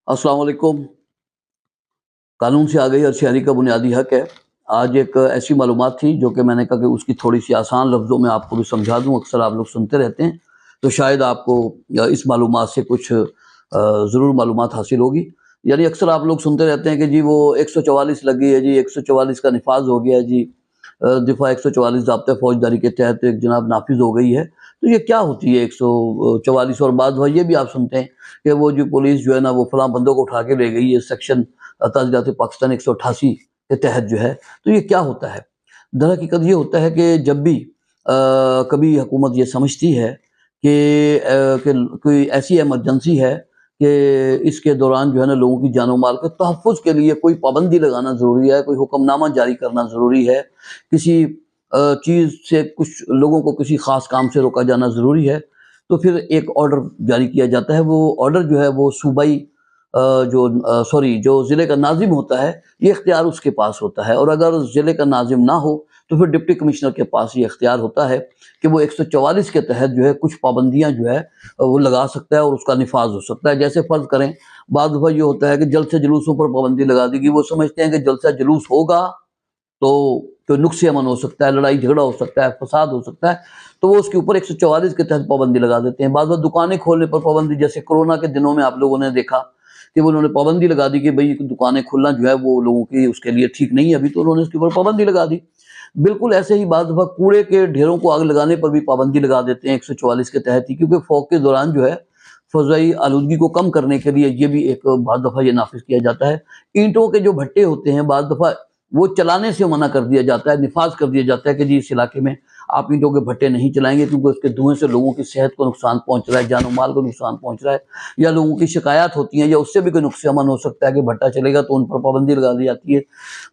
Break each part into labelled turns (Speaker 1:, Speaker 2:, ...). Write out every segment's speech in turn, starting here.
Speaker 1: अस्सलाम वालेकुम। कानून से आगाही हर शहरी का बुनियादी हक है। आज एक ऐसी मालूमात थी जो कि मैंने कहा कि उसकी थोड़ी-सी आसान लफ्ज़ों में आपको भी समझा दूँ। अक्सर आप लोग सुनते रहते हैं, तो शायद आपको इस मालूमात से कुछ ज़रूर मालूमात हासिल होगी। यानी अक्सर आप लोग सुनते रहते हैं कि जी वो 144 लग गई है जी, 144 का निफ़ाज़ हो गया है जी। दफ़ा 144 ज़ाब्ता फ़ौजदारी के तहत एक जनाब नाफ़िज़ हो गई है। तो ये क्या होती है 144? और बाद ये भी आप सुनते हैं कि वो जो पुलिस जो है ना वो फलाँ बंदों को उठा के ले गई है सेक्शन ताज़ीरात पाकिस्तान 188 के तहत जो है। तो ये क्या होता है? दरहकीकत ये होता है कि जब भी कभी हुकूमत ये समझती है कि कोई ऐसी इमरजेंसी है कि इसके दौरान जो है ना लोगों की जान माल के तहफ़्फ़ुज़ के लिए कोई पाबंदी लगाना ज़रूरी है, कोई हुक्मनामा जारी करना ज़रूरी है, किसी चीज़ से कुछ लोगों को किसी ख़ास काम से रोका जाना ज़रूरी है, तो फिर एक ऑर्डर जारी किया जाता है। वो ऑर्डर जो है वो सूबाई जो ज़िले का नाज़िम होता है, ये इख्तियार उसके पास होता है। और अगर ज़िले का नाज़िम ना हो तो फिर डिप्टी कमिश्नर के पास ये इख्तियार होता है कि वो 144 के तहत जो है कुछ पाबंदियाँ जो है वो लगा सकता है और उसका निफ़ाज़ हो सकता है। जैसे फ़र्ज़ करें, बाद दफ़ा ये होता है कि जलसे जुलूसों पर पाबंदी लगा दी गई। वो समझते हैं कि जलसा जुलूस होगा तो नुक्स अमन हो सकता है, लड़ाई झगड़ा हो सकता है, फसाद हो सकता है, तो वो उसके ऊपर 144 के तहत पाबंदी लगा देते हैं। बाद में दुकानें खोलने पर पाबंदी, जैसे कोरोना के दिनों में आप लोगों ने देखा कि उन्होंने पाबंदी लगा दी कि भाई दुकानें खुलना जो है वो लोगों की उसके लिए ठीक नहीं है अभी, तो उन्होंने उसके ऊपर पाबंदी लगा दी। बिल्कुल ऐसे ही बाद दफ़ा कूड़े के ढेरों को आग लगाने पर भी पाबंदी लगा देते हैं 144 के तहत ही, क्योंकि फ़ौग के दौरान जो है फ़ज़ाई आलूदगी को कम करने के लिए ये भी एक बाद दफ़ा ये नाफ़िज़ किया जाता है। ईंटों के जो भट्टे होते हैं बाद दफ़ा वो चलाने से मना कर दिया जाता है, निफ़ाज़ कर दिया जाता है कि जी इस इलाके में आप ईंटों के भट्टे नहीं चलाएँगे, क्योंकि उसके धुएँ से लोगों की सेहत को नुकसान पहुँच रहा है, जान-ओ-माल को नुकसान पहुँच रहा है, या लोगों की शिकायत होती हैं या उससे भी कोई नुक्स-ए-अमन हो सकता है कि भट्टा चलेगा तो उन पर पाबंदी लगा दी जाती है।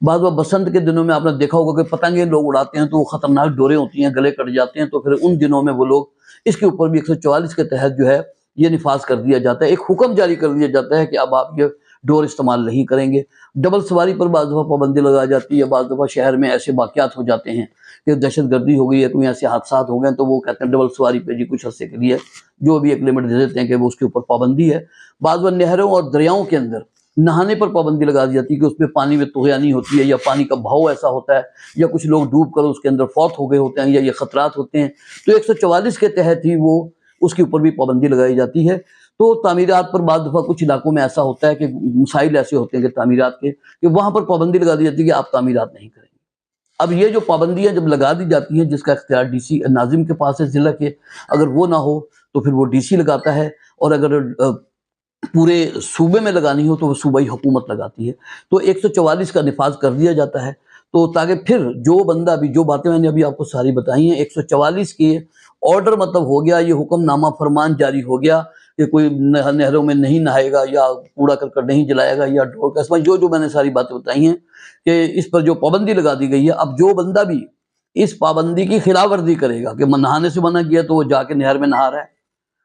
Speaker 1: बाद में बसंत के दिनों में आपने देखा होगा कि पतंगे लोग उड़ाते हैं तो वो ख़तरनाक डोरें होती हैं, गले कट जाते हैं, तो फिर उन दिनों में वो लोग इसके ऊपर भी 144 के तहत जो है ये निफ़ाज़ कर दिया जाता है। एक हुक्म जारी कर दिया जाता है कि अब आप ये डोर इस्तेमाल नहीं करेंगे। डबल सवारी पर बाज़ दफ़ा पाबंदी लगा जाती है। बाज़ दफ़ा शहर में ऐसे वाक़यात हो जाते हैं कि दहशतगर्दी हो गई है, कोई ऐसे हादसात हो गए, तो वो कहते हैं डबल सवारी पे जी कुछ अरसे के लिए जो भी एक लिमिट दे देते हैं कि वो उसके ऊपर पाबंदी है। बाज़ बार नहरों और दरियाओं के अंदर नहाने पर पाबंदी लगा दी जाती है कि उसमें पानी में तुग़यानी होती है या पानी का बहाव ऐसा होता है या कुछ लोग डूब कर उसके अंदर फौत हो गए होते हैं या ये ख़तरात होते हैं, तो 144 के तहत ही वो उसके ऊपर भी पाबंदी लगाई जाती है। तो तामीरात पर बाद दफ़ा कुछ इलाकों में ऐसा होता है कि मसाइल ऐसे होते हैं कि तामीरात के, कि वहाँ पर पाबंदी लगा दी जाती है कि आप तामीरात नहीं करेंगे। अब ये जो पाबंदियाँ जब लगा दी जाती हैं, जिसका इख्तियार डीसी नाज़िम के पास है ज़िला के, अगर वो ना हो तो फिर वो डीसी लगाता है, और अगर पूरे सूबे में लगानी हो तो वो सूबाई हुकूमत लगाती है। तो 144 का निफ़ाज़ कर दिया जाता है, तो ताकि फिर जो बंदा भी, जो बातें मैंने अभी आपको सारी बताई हैं, 144 के ऑर्डर मतलब हो गया, ये हुक्मनामा फरमान जारी हो गया कि कोई नहरों में नहीं नहाएगा या कूड़ा करकट नहीं जलाएगा या ढोल का इस्तेमाल, जो मैंने सारी बातें बताई हैं कि इस पर जो पाबंदी लगा दी गई है। अब जो बंदा भी इस पाबंदी की खिलाफ वर्जी करेगा कि नहाने से मना किया तो वो जाके नहर में नहा रहा है,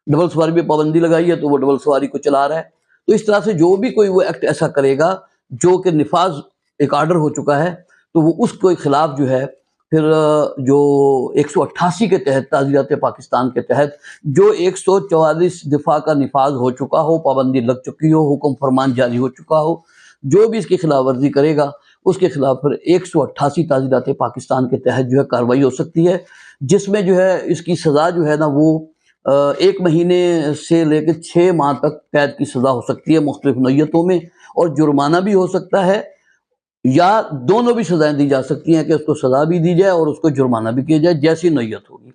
Speaker 1: डबल सवारी पे पाबंदी लगाई है तो वो डबल सवारी को चला रहा है। तो इस तरह से जो भी कोई वो एक्ट ऐसा करेगा जो कि निफ़ाज़ एक ऑर्डर हो चुका है, तो वो उसके खिलाफ जो है फिर जो 188 के तहत ताज़ीरात पाकिस्तान के तहत जो 144 दफ़ा का निफ़ाज़ हो चुका हो, पाबंदी लग चुकी हो, हुक्म फरमान जारी हो चुका हो, जो भी इसकी खिलाफ वर्जी करेगा उसके खिलाफ फिर 188 ताज़ीरात पाकिस्तान के तहत जो है कार्रवाई हो सकती है, जिसमें जो है इसकी सज़ा जो है ना वो 1 महीने से लेकर 6 माह तक कैद की सज़ा हो सकती है मुख्तलिफ नौयतों में, और जुर्माना भी हो सकता है, या दोनों भी सज़ाएँ दी जा सकती हैं कि उसको सज़ा भी दी जाए और उसको जुर्माना भी किया जाए, जैसी नौयत होगी।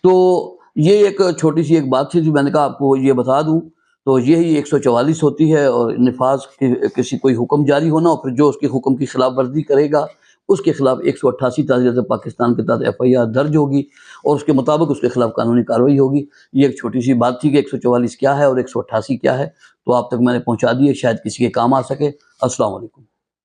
Speaker 1: तो ये एक छोटी-सी एक बात थी जो मैंने कहा आपको ये बता दूँ। तो यही 144 होती है, और निफ़ाज़ किसी कोई हुक्म जारी होना और फिर जो उसके हुक्म की खिलाफ वर्जी करेगा उसके खिलाफ 188 ताज़ीरात पाकिस्तान के तहत एफ़आईआर दर्ज होगी और उसके मुताबिक उसके खिलाफ कानूनी कार्रवाई होगी। ये एक छोटी सी बात थी कि 144 क्या है और 188 क्या है, तो आप तक मैंने पहुँचा दी है, शायद किसी के काम आ सके। अस्सलाम वालेकुम।